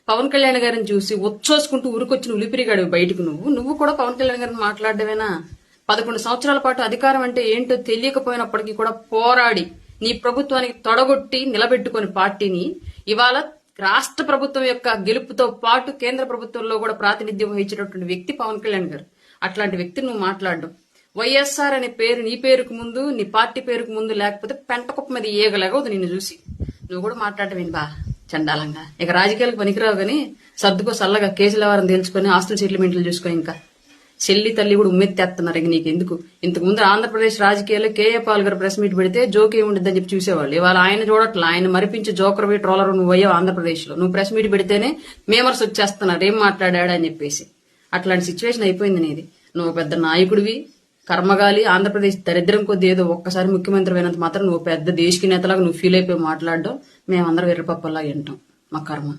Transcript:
పవన్ కళ్యాణ్ గారిని చూసి ఉచ్చోసుకుంటూ ఊరికొచ్చిన ఉలిపిరిగాడు బయటకు నువ్వు కూడా పవన్ కళ్యాణ్ గారిని మాట్లాడవేనా? 11 సంవత్సరాల పాటు అధికారం అంటే ఏంటో తెలియకపోయినప్పటికీ కూడా పోరాడి నీ ప్రభుత్వానికి తొడగొట్టి నిలబెట్టుకుని పార్టీని ఇవాళ రాష్ట్ర ప్రభుత్వం యొక్క గెలుపుతో పాటు కేంద్ర ప్రభుత్వంలో కూడా ప్రాతినిధ్యం వహించినటువంటి వ్యక్తి పవన్ కళ్యాణ్ గారు. అట్లాంటి వ్యక్తిని నువ్వు మాట్లాడడం, వైఎస్ఆర్ అనే పేరు నీ పేరుకు ముందు, నీ పార్టీ పేరుకు ముందు లేకపోతే పెంటకుప్ప మీద ఏగలేగవద్దు నిన్ను చూసి. నువ్వు కూడా మాట్లాడటమేంటి బా చండాలంగా. ఇక రాజకీయాలకు పనికిరావు గానీ సర్దుకో సల్లగా కేసుల వారం తేల్చుకొని ఆస్తుల సెటిల్మెంట్లు చూసుకొని ఇంకా చెల్లి తల్లి కూడా ఉమ్మెత్తేస్తున్నారు. ఇక నీకెందుకు? ఇంతకు ముందు ఆంధ్రప్రదేశ్ రాజకీయాల్లో కేఏ పాల్ గారు ప్రెస్ మీట్ పెడితే జోక్ ఏముండిద్దని చెప్పి చూసేవాళ్ళు. ఇవాళ ఆయన చూడట్లా, ఆయన మరిపించి జోకర్ ట్రోలర్ నువ్వు అయ్యావు ఆంధ్రప్రదేశ్ లో. నువ్వు ప్రెస్ మీట్ పెడితేనే మేమర్స్ వచ్చేస్తున్నారు ఏం మాట్లాడా అని చెప్పేసి. అట్లాంటి సిచ్యువేషన్ అయిపోయింది నీది. నువ్వు పెద్ద నాయకుడివి, కర్మగాలి. ఆంధ్రప్రదేశ్ దరిద్రం కొద్ది ఏదో ఒక్కసారి ముఖ్యమంత్రి అయినంత మాత్రం నువ్వు పెద్ద దేశకి నేతలాగా నువ్వు ఫీల్ అయిపోయి మాట్లాడడం మేమందరం ఎర్రపప్పల్లా వింటాం. మా కర్మ.